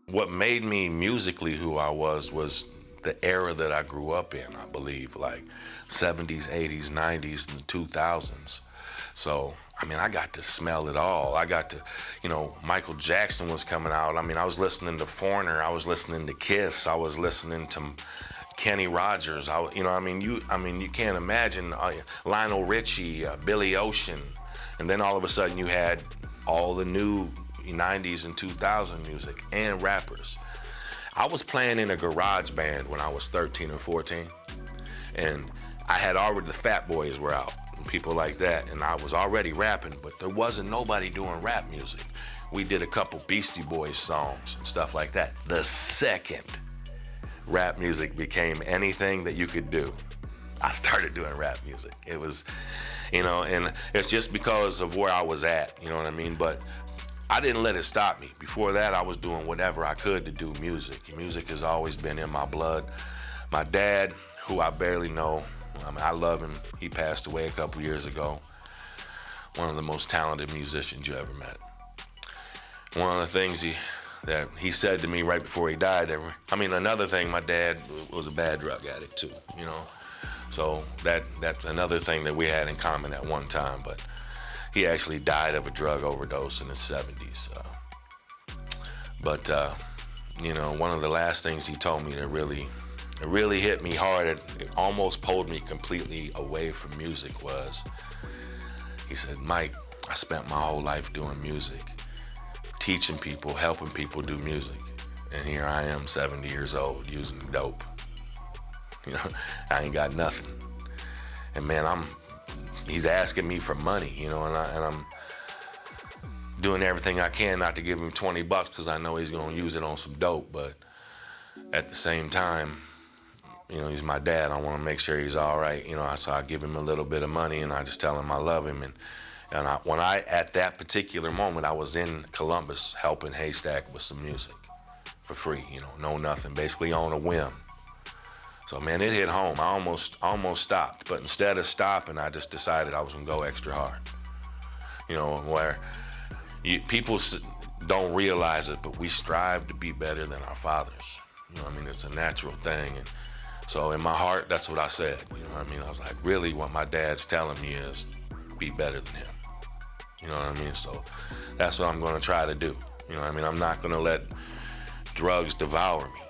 What made me musically who I was the era that I grew up in, I believe, like 70s, 80s, 90s, and 2000s. So, I mean, I got to smell it all. I got to, Michael Jackson was coming out. I mean, I was listening to Foreigner. I was listening to Kiss. I was listening to Kenny Rogers. You can't imagine Lionel Richie, Billy Ocean, and then all of a sudden you had all the new 90s and 2000 music and rappers. I was playing in a garage band when I was 13 or 14, and I had already, the Fat Boys were out, and people like that, and I was already rapping, but there wasn't nobody doing rap music. We did a couple Beastie Boys songs and stuff like that. The second rap music became anything that you could do, I started doing rap music. It was, and it's just because of where I was at, you know what I mean? But I didn't let it stop me. Before that, I was doing whatever I could to do music. Music has always been in my blood. My dad, who I barely know, I love him. He passed away a couple years ago. One of the most talented musicians you ever met. One of the things that he said to me right before he died, another thing, my dad was a bad drug addict too, So that's another thing that we had in common at one time, but he actually died of a drug overdose in his 70s. One of the last things he told me that really hit me hard, it almost pulled me completely away from music, was he said, "Mike, I spent my whole life doing music, teaching people, helping people do music. And here I am, 70 years old, using dope. I ain't got nothing. And man, he's asking me for money, and I'm doing everything I can not to give him $20 because I know he's gonna use it on some dope. But at the same time, he's my dad. I want to make sure he's all right. So I give him a little bit of money and I just tell him I love him. When I at that particular moment, I was in Columbus helping Haystack with some music for free, no nothing, basically on a whim. So man, it hit home. I almost stopped, but instead of stopping, I just decided I was gonna go extra hard. Where people don't realize it, but we strive to be better than our fathers. It's a natural thing. And so in my heart, that's what I said. I was like, really, what my dad's telling me is be better than him. So that's what I'm gonna try to do. I'm not gonna let drugs devour me.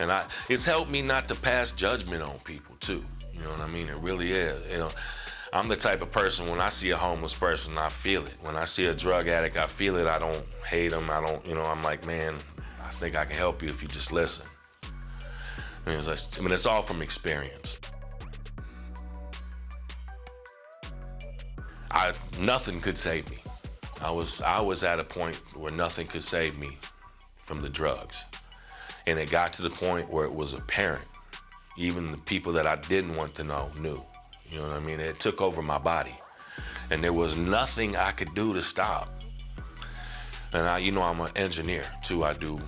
And it's helped me not to pass judgment on people too. It really is. I'm the type of person, when I see a homeless person, I feel it. When I see a drug addict, I feel it. I don't hate them. I'm like, man, I think I can help you if you just listen. It's all from experience. Nothing could save me. I was at a point where nothing could save me from the drugs. And it got to the point where it was apparent. Even the people that I didn't want to know knew. It took over my body. And there was nothing I could do to stop. And I'm an engineer too. I do,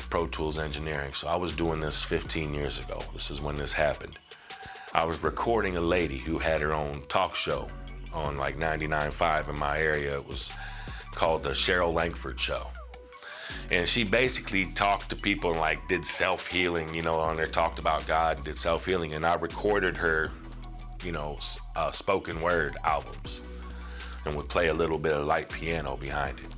Pro Tools engineering. So I was doing this 15 years ago. This is when this happened. I was recording a lady who had her own talk show on like 99.5 in my area. It was called the Cheryl Langford Show. And she basically talked to people and like did self-healing, on there, talked about God and did self-healing. And I recorded her, spoken word albums and would play a little bit of light piano behind it.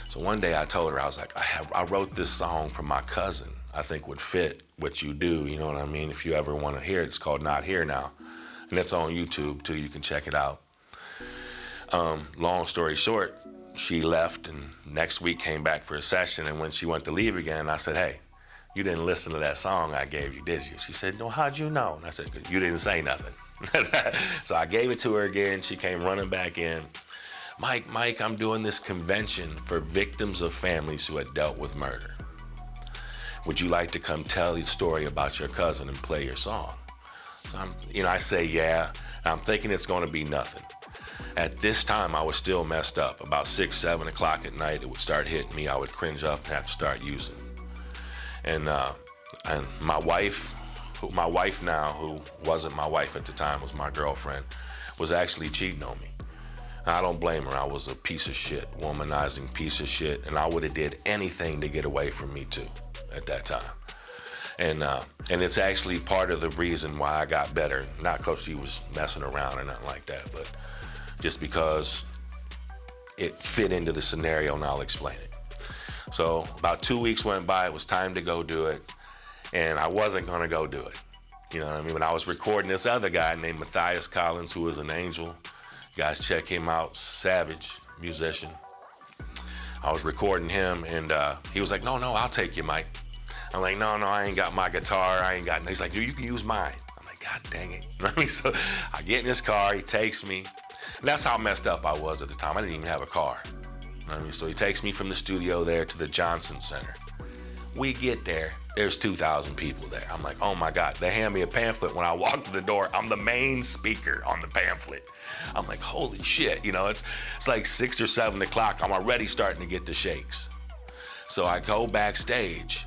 So one day I told her, I was like, I wrote this song for my cousin I think would fit what you do, if you ever want to hear it. It's called Not Here Now. And it's on YouTube too, you can check it out. Long story short, she left and next week came back for a session, and when she went to leave again, I said, hey, you didn't listen to that song I gave you, did you? She said, no, how'd you know? And I said, you didn't say nothing. So I gave it to her again. She came running back in. Mike, I'm doing this convention for victims of families who had dealt with murder. Would you like to come tell the story about your cousin and play your song? So I say, yeah, and I'm thinking it's gonna be nothing. At this time, I was still messed up. About 6, 7 o'clock at night, it would start hitting me. I would cringe up and have to start using. And my wife now, who wasn't my wife at the time, was my girlfriend, was actually cheating on me. I don't blame her. I was a piece of shit, womanizing piece of shit, and I would have did anything to get away from me too at that time. And it's actually part of the reason why I got better. Not because she was messing around or nothing like that, but just because it fit into the scenario, and I'll explain it. So about 2 weeks went by, it was time to go do it, and I wasn't gonna go do it. You know what I mean? When I was recording this other guy named Matthias Collins, who was an angel, you guys check him out, savage musician. I was recording him, and he was like, no, I'll take you, Mike. I'm like, no, I ain't got my guitar, I ain't got, he's like, you can use mine. I'm like, God dang it. You know what I mean? So I get in his car, he takes me, and that's how messed up I was at the time. I didn't even have a car. You know what I mean? So he takes me from the studio there to the Johnson Center. We get there, there's 2,000 people there. I'm like, oh my God. They hand me a pamphlet when I walk to the door. I'm the main speaker on the pamphlet. I'm like, holy shit. You know, it's like 6 or 7 o'clock. I'm already starting to get the shakes. So I go backstage,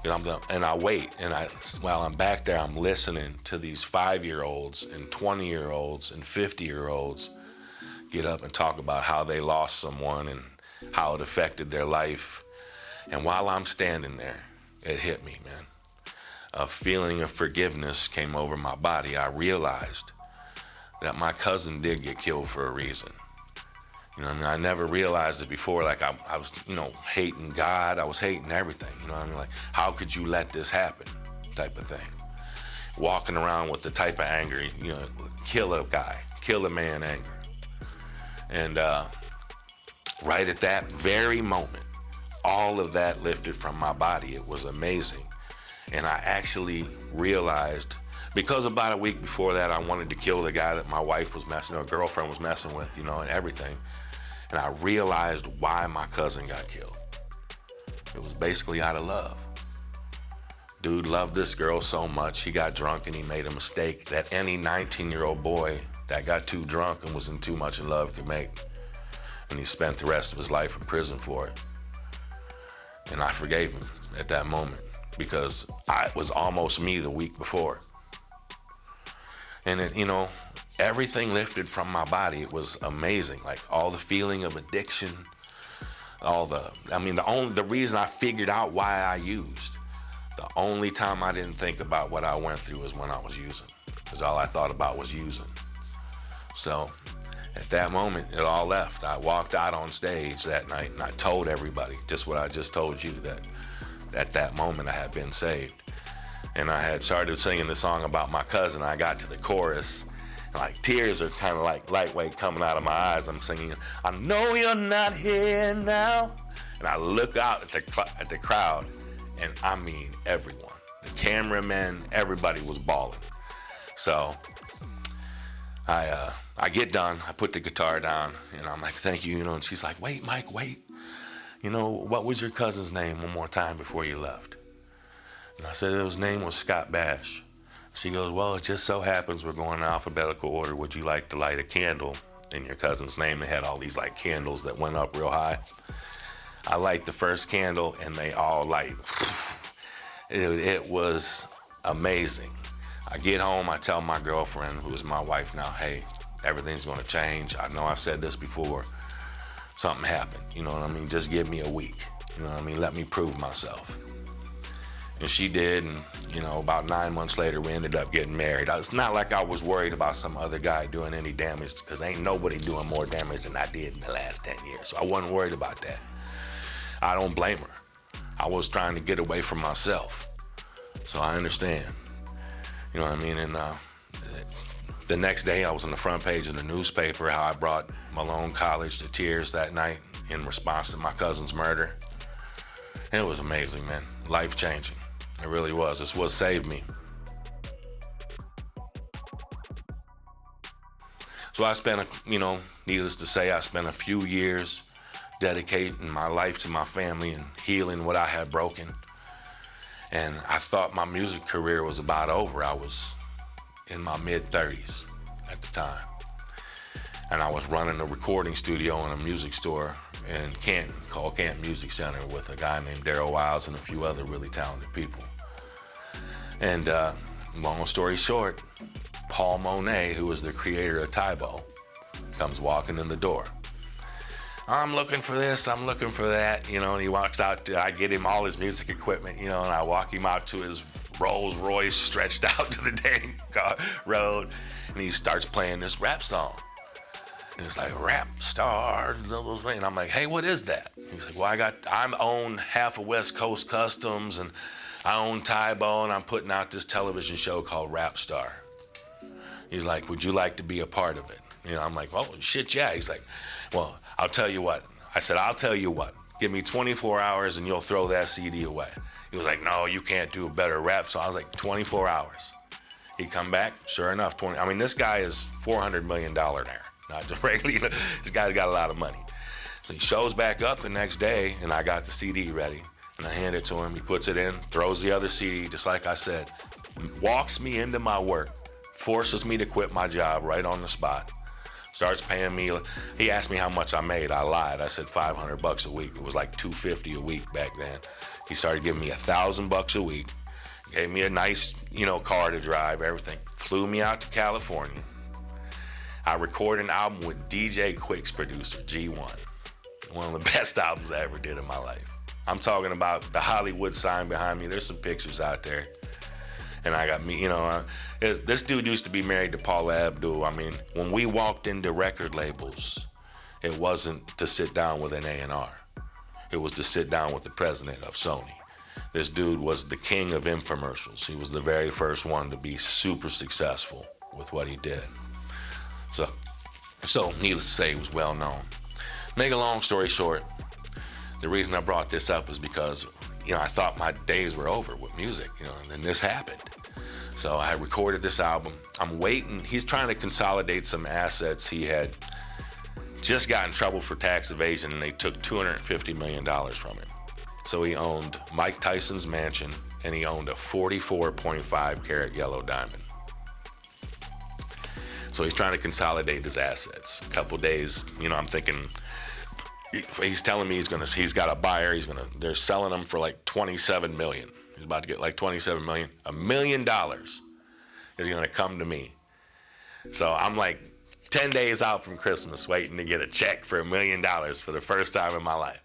and I wait. And while I'm back there, I'm listening to these 5-year-olds and 20-year-olds and 50-year-olds get up and talk about how they lost someone and how it affected their life. And while I'm standing there, it hit me, man. A feeling of forgiveness came over my body. I realized that my cousin did get killed for a reason. You know what I mean? I never realized it before. Like I was, hating God. I was hating everything. You know what I mean? Like, how could you let this happen? Type of thing. Walking around with the type of anger, kill a guy, kill a man anger. And right at that very moment, all of that lifted from my body. It was amazing. And I actually realized, because about a week before that, I wanted to kill the guy that my wife was girlfriend was messing with, and everything. And I realized why my cousin got killed. It was basically out of love. Dude loved this girl so much, he got drunk and he made a mistake that any 19-year-old boy that got too drunk and was in too much in love could make. And he spent the rest of his life in prison for it. And I forgave him at that moment because it was almost me the week before. And it, everything lifted from my body. It was amazing. Like all the feeling of addiction, the reason I figured out why I used, the only time I didn't think about what I went through was when I was using, because all I thought about was using. So at that moment, it all left. I walked out on stage that night and I told everybody just what I just told you, that at that moment I had been saved. And I had started singing the song about my cousin. I got to the chorus, and like tears are kind of like lightweight coming out of my eyes. I'm singing, I know you're not here now. And I look out at the crowd, and I mean everyone. The cameramen, everybody was bawling. So I get done, I put the guitar down, and I'm like, thank you, and she's like, wait, Mike, wait. What was your cousin's name one more time before you left? And I said his name was Scott Bash. She goes, well, it just so happens we're going in alphabetical order. Would you like to light a candle in your cousin's name? They had all these like candles that went up real high. I light the first candle and they all light. It was amazing. I get home, I tell my girlfriend, who is my wife now, hey, everything's gonna change. I know I said this before. Something happened, you know what I mean? Just give me a week, you know what I mean? Let me prove myself. And she did, and about 9 months later, we ended up getting married. It's not like I was worried about some other guy doing any damage, because ain't nobody doing more damage than I did in the last 10 years. So I wasn't worried about that. I don't blame her. I was trying to get away from myself. So I understand. You know what I mean? And the next day, I was on the front page of the newspaper, how I brought Malone College to tears that night in response to my cousin's murder. It was amazing, man. Life-changing. It really was. It's what saved me. So I spent, needless to say, I spent a few years dedicating my life to my family and healing what I had broken. And I thought my music career was about over. I was in my mid-30s at the time. And I was running a recording studio and a music store in Canton called Canton Music Center with a guy named Daryl Wiles and a few other really talented people. And long story short, Paul Monet, who was the creator of Tybo, comes walking in the door. I'm looking for this, I'm looking for that, and he walks out. I get him all his music equipment, and I walk him out to his Rolls Royce stretched out to the dang road, and he starts playing this rap song. And it's like, rap star, and I'm like, hey, what is that? He's like, well, I own half of West Coast Customs, and I own Tybo, and I'm putting out this television show called Rap Star. He's like, would you like to be a part of it? I'm like, well, shit, yeah. He's like, well, I'll tell you what. I said, I'll tell you what. Give me 24 hours and you'll throw that CD away. He was like, no, you can't do a better rap song. I was like, 24 hours. He come back, sure enough, this guy is $400 million now. Not just regular, this guy's got a lot of money. So he shows back up the next day, and I got the CD ready, and I hand it to him. He puts it in, throws the other CD, just like I said, walks me into my work, forces me to quit my job right on the spot, starts paying me. He asked me how much I made. I lied. I said $500 a week. It was like $250 a week back then. He started giving me $1,000 a week, gave me a nice, car to drive, everything. Flew me out to California. I recorded an album with DJ Quick's producer, G1. One of the best albums I ever did in my life. I'm talking about the Hollywood sign behind me. There's some pictures out there. And I got me, this dude used to be married to Paula Abdul. When we walked into record labels, it wasn't to sit down with an A&R. It was to sit down with the president of Sony. This dude was the king of infomercials. He was the very first one to be super successful with what he did. So needless to say, he was well known. Make a long story short, the reason I brought this up is because, I thought my days were over with music, and then this happened. So I recorded this album. I'm waiting. He's trying to consolidate some assets. He had just got in trouble for tax evasion, and they took $250 million from him. So he owned Mike Tyson's mansion, and he owned a 44.5 carat yellow diamond. So he's trying to consolidate his assets. A couple days, I'm thinking, he's telling me he's got a buyer. They're selling them for like $27 million. He's about to get like $27 million. $1 million is going to come to me. So I'm like 10 days out from Christmas waiting to get a check for $1 million for the first time in my life.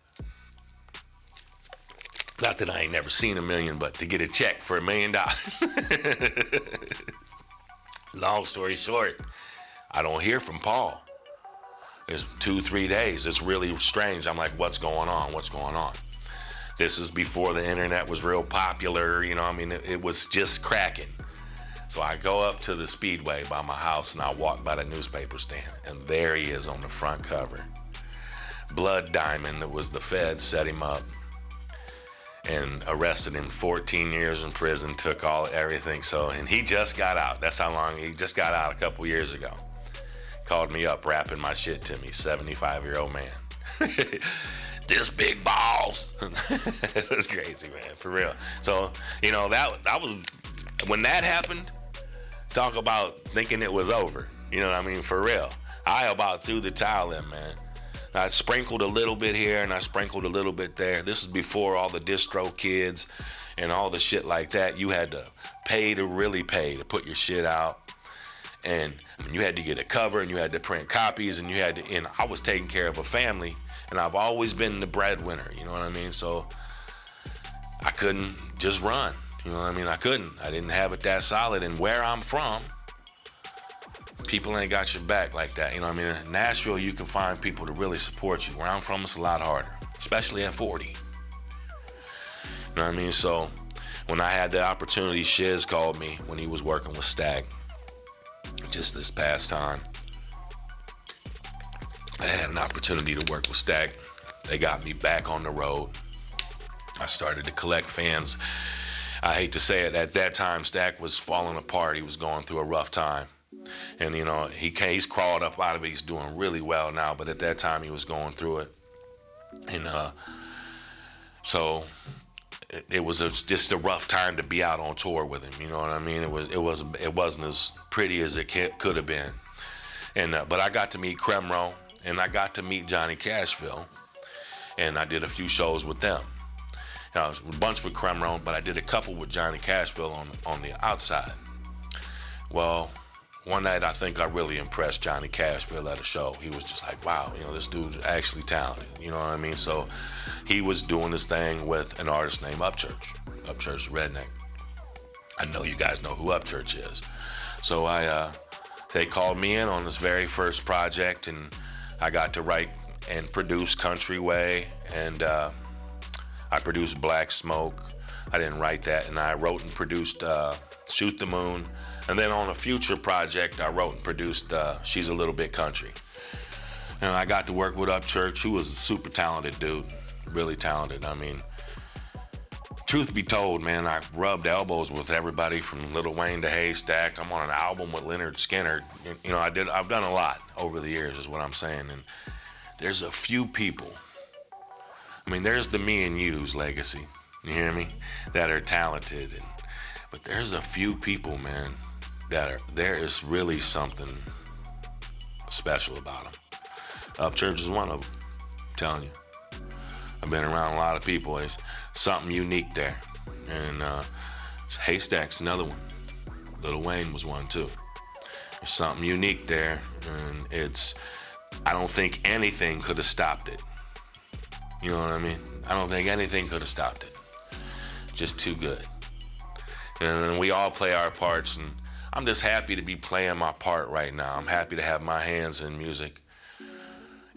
Not that I ain't never seen $1 million, but to get a check for $1 million. Long story short, I don't hear from Paul. It's 2-3 days. It's really strange. I'm like, what's going on? What's going on? This is before the internet was real popular. It was just cracking. So I go up to the Speedway by my house, and I walk by the newspaper stand, and there he is on the front cover. Blood Diamond, that was the feds, set him up and arrested him. 14 years in prison, took everything. And he just got out. That's how long he just got out, a couple years ago. Called me up, rapping my shit to me, 75-year-old man. This big balls. It was crazy, man, for real. So, that was, when that happened, talk about thinking it was over. For real. I about threw the towel in, man. I sprinkled a little bit here and I sprinkled a little bit there. This is before all the distro kids and all the shit like that. You had to really pay to put your shit out. And you had to get a cover, and you had to print copies, and I was taking care of a family, and I've always been the breadwinner, you know what I mean? So I couldn't just run, you know what I mean? I couldn't. I didn't have it that solid. And where I'm from, people ain't got your back like that, you know what I mean? In Nashville, you can find people to really support you. Where I'm from, it's a lot harder, especially at 40. You know what I mean? So when I had the opportunity, Shiz called me when he was working with Stack. Just this past time, I had an opportunity to work with Stack. They got me back on the road. I started to collect fans. I hate to say it, at that time, Stack was falling apart. He was going through a rough time. And, he's crawled up out of it. He's doing really well now, but at that time, he was going through it. And so it was just a rough time to be out on tour with him. You know what I mean? It wasn't as pretty as it could have been. And but I got to meet Cremro, and I got to meet Johnny Cashville, and I did a few shows with them. I was a bunch with Cremro, but I did a couple with Johnny Cashville on the outside. Well, one night I think I really impressed Johnny Cashville at a show. He was just like, wow, this dude's actually talented, you know what I mean? So he was doing this thing with an artist named Upchurch. Upchurch Redneck. I know you guys know who Upchurch is. So they called me in on this very first project, and I got to write and produce Country Way, and I produced Black Smoke. I didn't write that, and I wrote and produced Shoot the Moon. And then on a future project, I wrote and produced She's a Little Bit Country. And I got to work with Upchurch, who was a super talented dude, really talented. I mean, truth be told, man, I rubbed elbows with everybody from Lil Wayne to Haystack. I'm on an album with Leonard Skinner. I've done a lot over the years, is what I'm saying. And there's a few people. I mean, there's the Me and You's legacy, you hear me, that are talented. But there's a few people, man, there is really something special about them. Upchurch is one of them, I'm telling you. I've been around a lot of people. There's something unique there. And Haystack's another one. Lil Wayne was one too. There's something unique there, and I don't think anything could have stopped it. You know what I mean? I don't think anything could have stopped it. Just too good. And we all play our parts, and I'm just happy to be playing my part right now. I'm happy to have my hands in music.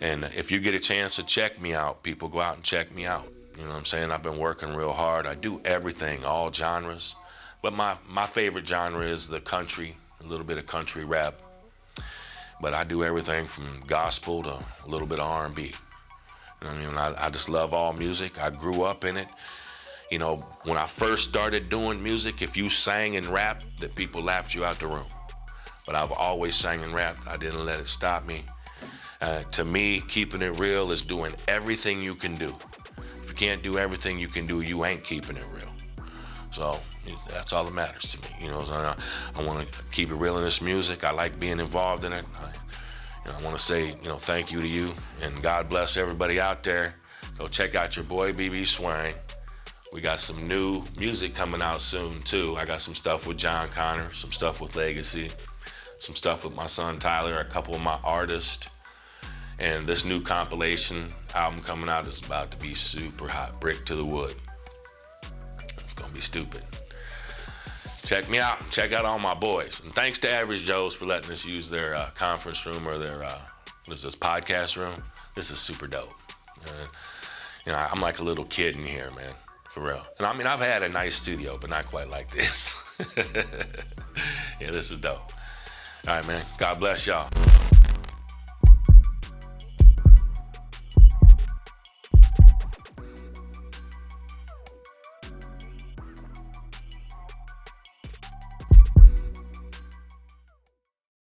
And if you get a chance to check me out, people, go out and check me out. You know what I'm saying? I've been working real hard. I do everything, all genres. But my favorite genre is the country, a little bit of country rap. But I do everything from gospel to a little bit of R&B. You know what I mean? I just love all music. I grew up in it. You know, when I first started doing music, if you sang and rapped, the people laughed you out the room. But I've always sang and rapped. I didn't let it stop me. To me, keeping it real is doing everything you can do. If you can't do everything you can do, you ain't keeping it real. So that's all that matters to me. You know, so I want to keep it real in this music. I like being involved in it. I want to say, thank you to you, and God bless everybody out there. Go check out your boy BB Swain. We got some new music coming out soon too. I got some stuff with John Connor, some stuff with Legacy, some stuff with my son Tyler, a couple of my artists. And this new compilation album coming out is about to be super hot, brick to the wood. It's gonna be stupid. Check me out. Check out all my boys. And thanks to Average Joe's for letting us use their conference room or their podcast room. This is super dope. I'm like a little kid in here, man, for real. And I mean, I've had a nice studio, but not quite like this. Yeah, this is dope. All right, man. God bless y'all.